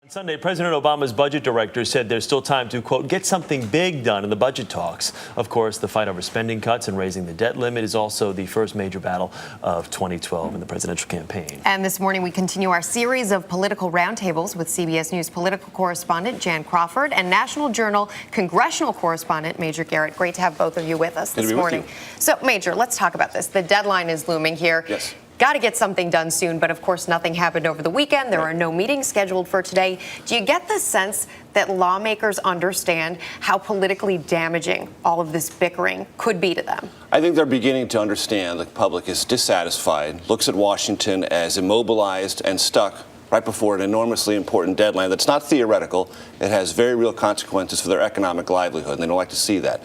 Sunday, President Obama's budget director said there's still time to, quote, get something big done in the budget talks. Of course, the fight over spending cuts and raising the debt limit is also the first major battle of 2012 in the presidential campaign. And this morning, we continue our series of political roundtables with CBS News political correspondent Jan Crawford and National Journal congressional correspondent Major Garrett. Great to have both of you with us this morning. So, Major, let's talk about this. The deadline is looming here. Yes. Got to get something done soon, but of course nothing happened over the weekend. There are no meetings scheduled for today. Do you get the sense that lawmakers understand how politically damaging all of this bickering could be to them? I think they're beginning to understand the public is dissatisfied, looks at Washington as immobilized and stuck right before an enormously important deadline that's not theoretical. It has very real consequences for their economic livelihood, and they don't like to see that.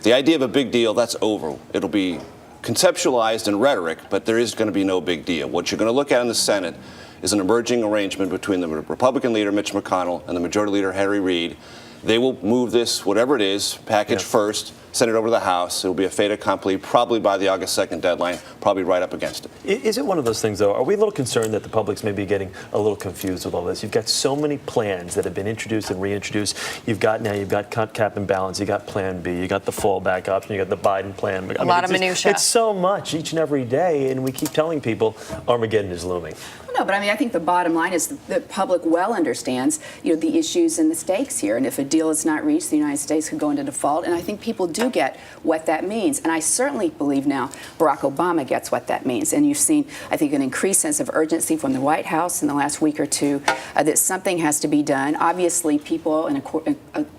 The idea of a big deal, that's over. It'll be conceptualized in rhetoric, but there is going to be no big deal. What you're going to look at in the Senate is an emerging arrangement between the Republican leader, Mitch McConnell, and the Majority Leader, Harry Reid. They will move this, whatever it is, package first, send it over to the House. It will be a fait accompli probably by the August 2nd deadline, probably right up against it. Is it one of those things, though? Are we a little concerned that the public's maybe getting a little confused with all this? You've got so many plans that have been introduced and reintroduced. You've got cut, cap, and balance. You got Plan B. You got the fallback option. You got the Biden plan. A lot of minutia. It's so much each and every day, and we keep telling people Armageddon is looming. No, but I mean, I think the bottom line is the public well understands, the issues and the stakes here. And if a deal is not reached, the United States could go into default. And I think people do get what that means. And I certainly believe now Barack Obama gets what that means. And you've seen, I think, an increased sense of urgency from the White House in the last week or two that something has to be done. Obviously, people, and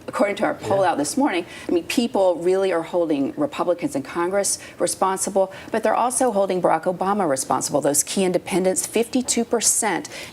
according to our poll out this morning, I mean, people really are holding Republicans in Congress responsible, but they're also holding Barack Obama responsible. Those key independents, 52%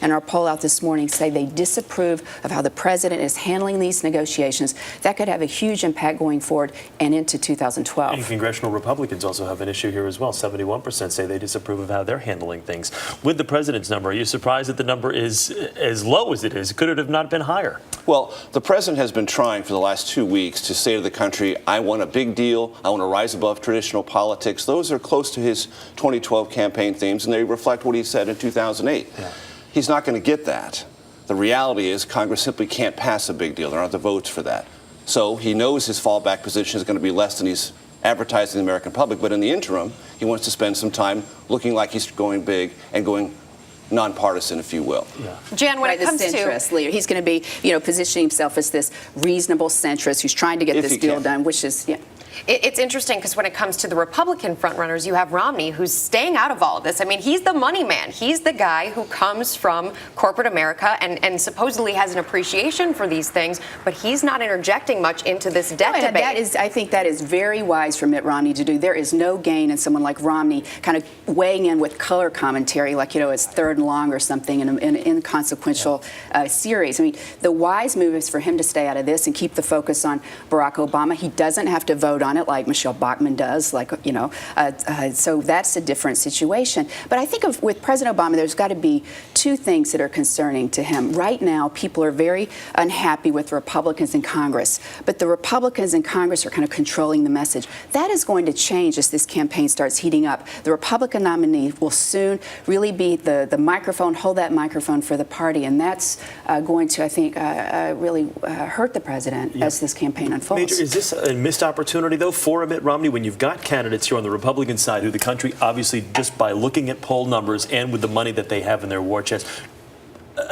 in our poll out this morning say they disapprove of how the president is handling these negotiations. That could have a huge impact going forward and into 2012. And congressional Republicans also have an issue here as well. 71% say they disapprove of how they're handling things. With the president's number, are you surprised that the number is as low as it is? Could it have not been higher? Well, the president has been trying for the last 2 weeks to say to the country, I want a big deal. I want to rise above traditional politics. Those are close to his 2012 campaign themes, and they reflect what he said in 2008. Yeah. He's not going to get that. The reality is Congress simply can't pass a big deal. There aren't the votes for that. So he knows his fallback position is going to be less than he's advertising to the American public. But in the interim, he wants to spend some time looking like he's going big and going nonpartisan, if you will. Yeah. Jan, when it comes to centrist leader, he's going to be, positioning himself as this reasonable centrist who's trying to get this deal done, which is, It's interesting because when it comes to the Republican frontrunners, you have Romney, who's staying out of all of this. I mean, he's the money man. He's the guy who comes from corporate America and supposedly has an appreciation for these things, but he's not interjecting much into this debt debate. I think that is very wise for Mitt Romney to do. There is no gain in someone like Romney kind of weighing in with color commentary, like, it's third and long or something in an inconsequential series. I mean, the wise move is for him to stay out of this and keep the focus on Barack Obama. He doesn't have to vote on it like Michelle Bachmann does, so that's a different situation. But I think with President Obama, there's got to be two things that are concerning to him. Right now, people are very unhappy with Republicans in Congress, but the Republicans in Congress are kind of controlling the message. That is going to change as this campaign starts heating up. The Republican nominee will soon really be the microphone, hold that microphone for the party, and that's going to, I think, really hurt the president as this campaign unfolds. Major, is this a missed opportunity, though, for Mitt Romney when you've got candidates here on the Republican side who the country, obviously, just by looking at poll numbers and with the money that they have in their war chest,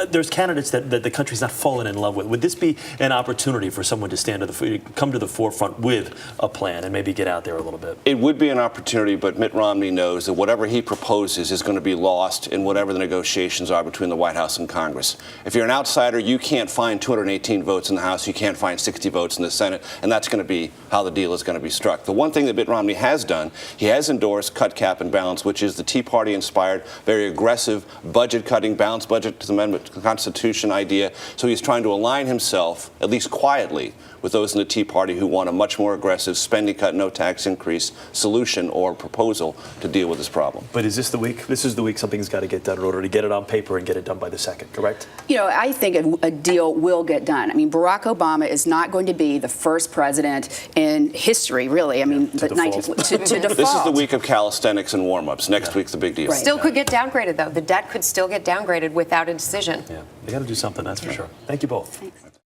there's candidates that the country's not fallen in love with. Would this be an opportunity for someone to come to the forefront with a plan and maybe get out there a little bit? It would be an opportunity, but Mitt Romney knows that whatever he proposes is going to be lost in whatever the negotiations are between the White House and Congress. If you're an outsider, you can't find 218 votes in the House, you can't find 60 votes in the Senate, and that's going to be how the deal is going to be struck. The one thing that Mitt Romney has done, he has endorsed cut, cap, and balance, which is the Tea Party-inspired, very aggressive budget-cutting, balanced budget amendment to the Constitution idea. So he's trying to align himself, at least quietly, with those in the Tea Party who want a much more aggressive spending cut, no tax increase solution or proposal to deal with this problem. But is this the week? This is the week something's got to get done in order to get it on paper and get it done by the 2nd, correct? I think a deal will get done. I mean, Barack Obama is not going to be the first president in history, really. I mean, to default. To default. This is the week of calisthenics and warm-ups. Next week's the big deal. Still could get downgraded, though. The debt could still get downgraded without a decision. vision. Yeah, they got to do something, that's for sure. Thank you both. Thanks.